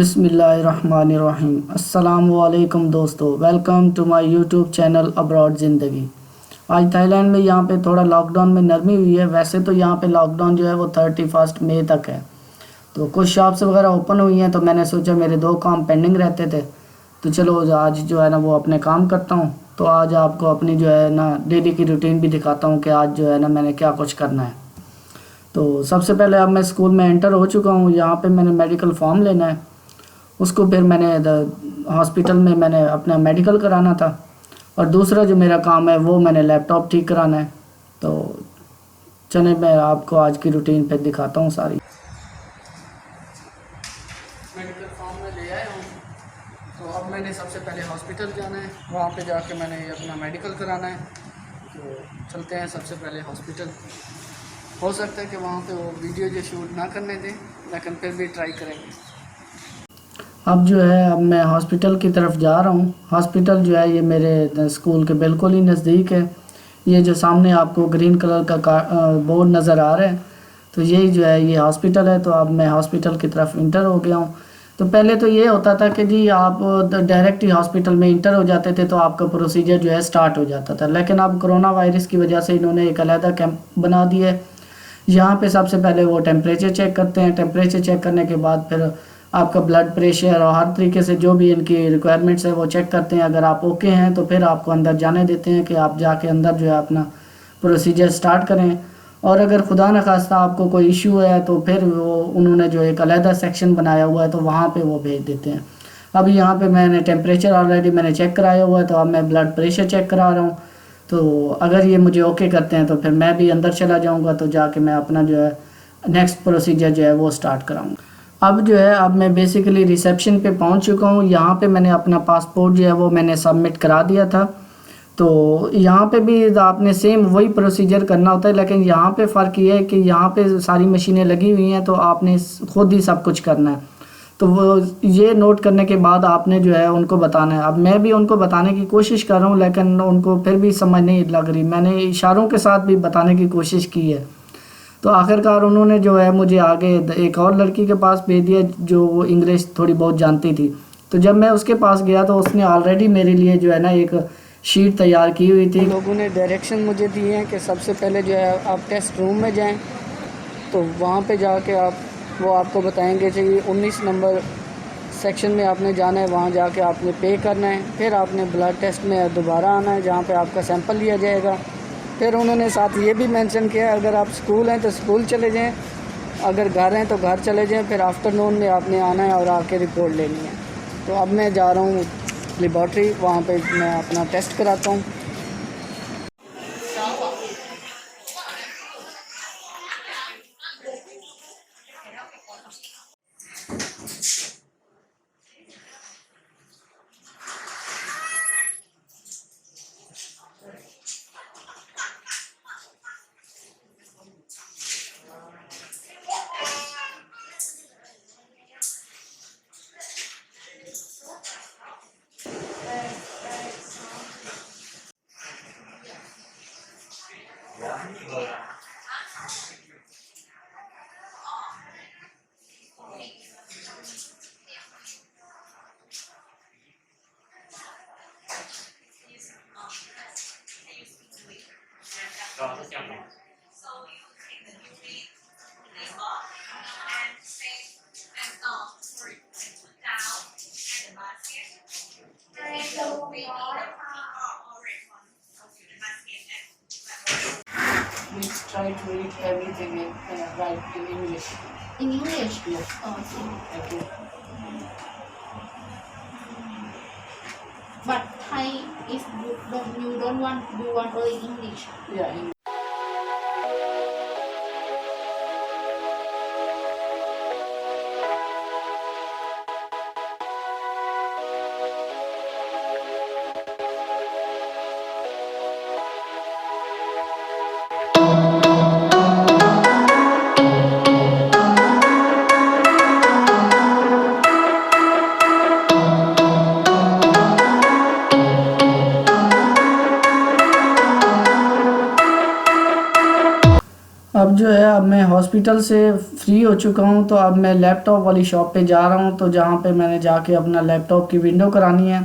बिस्मिल्लाहिर्रहमानिर्रहीम। अस्सलामु अलैकुम दोस्तों, welcome to my YouTube channel abroad ज़िंदगी। आज थाईलैंड में यहाँ पे थोड़ा लॉकडाउन में नरमी हुई है। वैसे तो यहाँ पे लॉकडाउन जो है वो 31 मई तक है। तो कुछ शॉप्स वगैरह ओपन हुई हैं, तो मैंने सोचा मेरे दो काम पेंडिंग रहते थे, तो चलो आज जो है ना वो अपने काम करता हूँ। तो आज आपको अपनी जो है ना डेली की रूटीन भी दिखाता हूँ कि आज जो है ना मैंने क्या कुछ करना है। तो सबसे पहले अब मैं स्कूल में एंटर हो चुका हूँ। यहाँ पे मैंने मेडिकल फॉर्म लेना है, उसको फिर मैंने हॉस्पिटल में मैंने अपना मेडिकल कराना था, और दूसरा जो मेरा काम है वो मैंने लैपटॉप ठीक कराना है। तो चले मैं आपको आज की रूटीन पे दिखाता हूँ सारी। मेडिकल फॉर्म में ले आया हूँ, तो अब मैंने सबसे पहले हॉस्पिटल जाना है, वहाँ पे जाके मैंने अपना मेडिकल कराना है। तो चलते हैं सबसे पहले हॉस्पिटल। हो सकता है कि वहाँ पे वो वीडियो जो शूट ना करने दें, लेकिन फिर भी ट्राई करेंगे। अब जो है अब मैं हॉस्पिटल की तरफ जा रहा हूँ। हॉस्पिटल जो है ये मेरे स्कूल के बिल्कुल ही नज़दीक है। ये जो सामने आपको ग्रीन कलर का बोर्ड नज़र आ रहा है, तो यही जो है ये हॉस्पिटल है। तो अब मैं हॉस्पिटल की तरफ इंटर हो गया हूँ। तो पहले तो ये होता था कि जी आप डायरेक्ट ही हॉस्पिटल में इंटर हो जाते थे, तो आपका प्रोसीजर जो है स्टार्ट हो जाता था। लेकिन अब कोरोना वायरस की वजह से इन्होंने एक अलहदा कैंप बना दिया है। यहाँ पे सबसे पहले वो टेम्परेचर चेक करते हैं। टेम्परेचर चेक करने के बाद फिर आपका ब्लड प्रेशर और हर तरीके से जो भी इनकी रिक्वायरमेंट्स है वो चेक करते हैं। अगर आप ओके हैं तो फिर आपको अंदर जाने देते हैं कि आप जाके अंदर जो है अपना प्रोसीजर स्टार्ट करें। और अगर खुदा न खास्ता आपको कोई इशू है तो फिर वो उन्होंने जो एक अलहदा सेक्शन बनाया हुआ है तो वहाँ पे वो भेज देते हैं। अब यहाँ पे मैंने टेम्परेचर ऑलरेडी मैंने चेक कराया हुआ है, तो अब मैं ब्लड प्रेशर चेक करा रहा हूँ। तो अगर ये मुझे ओके करते हैं तो फिर मैं भी अंदर चला जाऊँगा, तो जाके मैं अपना जो है नेक्स्ट प्रोसीजर जो है वो स्टार्ट कराऊँगा। अब जो है अब मैं बेसिकली रिसेप्शन पे पहुंच चुका हूँ। यहाँ पे मैंने अपना पासपोर्ट जो है वो मैंने सबमिट करा दिया था। तो यहाँ पे भी आपने सेम वही प्रोसीजर करना होता है, लेकिन यहाँ पे फ़र्क ये है कि यहाँ पे सारी मशीनें लगी हुई हैं, तो आपने खुद ही सब कुछ करना है। तो वो ये नोट करने के बाद आपने जो है उनको बताना है। अब मैं भी उनको बताने की कोशिश कर रहा हूँ, लेकिन उनको फिर भी समझ नहीं लग रही। मैंने इशारों के साथ भी बताने की कोशिश की है। तो आखिरकार उन्होंने जो है मुझे आगे एक और लड़की के पास भेज दिया जो वो इंग्लिश थोड़ी बहुत जानती थी। तो जब मैं उसके पास गया तो उसने ऑलरेडी मेरे लिए जो है ना एक शीट तैयार की हुई थी। लोगों ने डायरेक्शन मुझे दिए हैं कि सबसे पहले जो है आप टेस्ट रूम में जाएं, तो वहाँ पे जाके वो आपको बताएंगे कि 19 नंबर सेक्शन में आपने जाना है। वहाँ जाके आपने पे करना है, फिर आपने ब्लड टेस्ट में दोबारा आना है जहाँ पे आपका सैंपल लिया जाएगा। फिर उन्होंने साथ ये भी मेंशन किया अगर आप स्कूल हैं तो स्कूल चले जाएं, अगर घर हैं तो घर चले जाएं। फिर आफ्टरनून में आपने आना है और आके रिपोर्ट लेनी है। तो अब मैं जा रहा हूँ लेबॉर्ट्री, वहाँ पे मैं अपना टेस्ट कराता हूँ। Please try to read everything right in English. In English? Yes. Okay. Okay. But Thai is you don't want you want only English. Yeah. जो है अब मैं हॉस्पिटल से फ्री हो चुका हूँ, तो अब मैं लैपटॉप वाली शॉप पे जा रहा हूँ, तो जहाँ पे मैंने जाके अपना लैपटॉप की विंडो करानी है।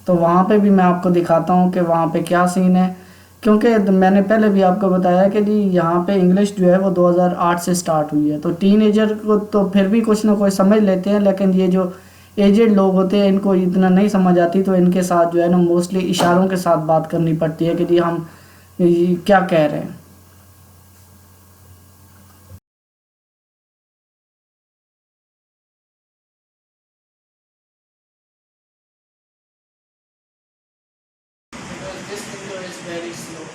तो वहाँ पे भी मैं आपको दिखाता हूँ कि वहाँ पे क्या सीन है, क्योंकि मैंने पहले भी आपको बताया कि जी यहाँ पे इंग्लिश जो है वो 2008 से स्टार्ट हुई है। तो टीनेजर को तो फिर भी कुछ ना कुछ समझ लेते हैं, लेकिन ये जो एजेड लोग होते हैं इनको इतना नहीं समझ आती, तो इनके साथ जो है ना मोस्टली इशारों के साथ बात करनी पड़ती है कि जी हम ये क्या कह रहे हैं। Because this window is very slow.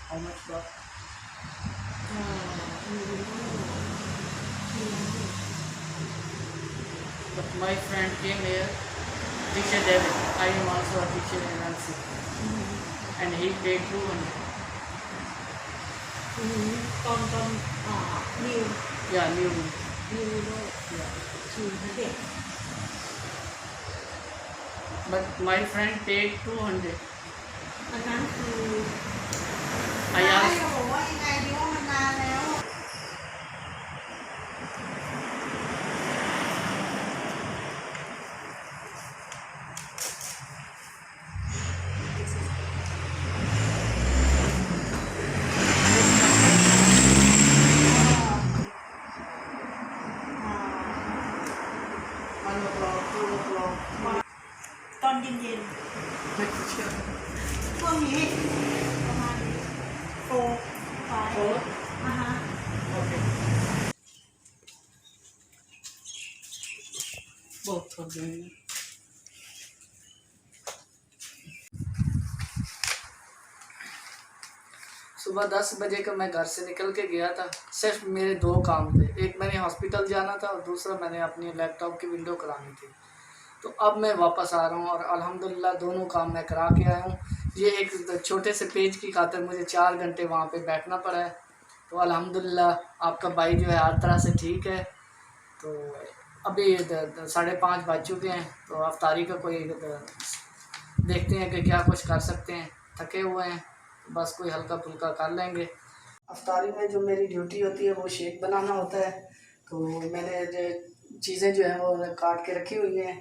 How much block? But my friend came here, teacher David. I am also a teacher in LC, and he paid 200. ตอนนิว Yeah, new room. ด้วย Yeah. เด็ก But my friend paid 200. อันนั้นคือ I ใช่ asked. บอกว่ายังไงดีว่ามันนานแล้ว 1 o'clock, 2 o'clock. ตอนเย็นๆช่วงนี้ประมาณโฟร์ไฟ 4? อ่าฮะ Okay. Both of them. सुबह 10 बजे का मैं घर से निकल के गया था। सिर्फ मेरे 2 काम थे, एक मैंने हॉस्पिटल जाना था और दूसरा मैंने अपनी लैपटॉप की विंडो करानी थी। तो अब मैं वापस आ रहा हूँ और अल्हम्दुलिल्लाह दोनों काम मैं करा के आया हूँ। ये एक छोटे से पेज की खातिर मुझे 4 घंटे वहाँ पे बैठना पड़ा है। तो अल्हम्दुलिल्लाह आपका भाई जो है हर तरह से ठीक है। तो अभी 5:30 बज चुके हैं, तो अफ्तारी का कोई देखते हैं कि क्या कुछ कर सकते हैं। थके हुए हैं, बस कोई हल्का फुल्का कर लेंगे। अफ्तारी में जो मेरी ड्यूटी होती है वो शेक बनाना होता है। तो मैंने जो चीज़ें जो हैं वो काट के रखी हुई हैं।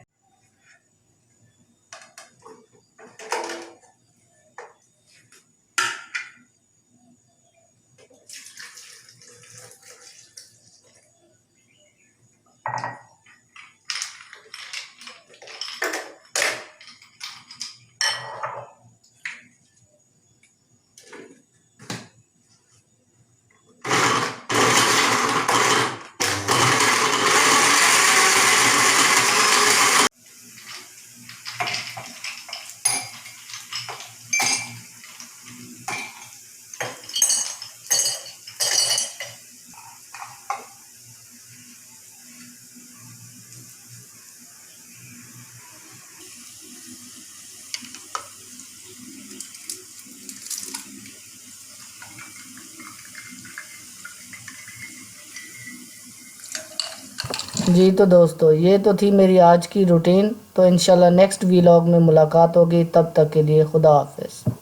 जी तो दोस्तों ये तो थी मेरी आज की रूटीन। तो इंशाल्लाह नेक्स्ट व्लॉग में मुलाकात होगी, तब तक के लिए खुदा हाफिज़।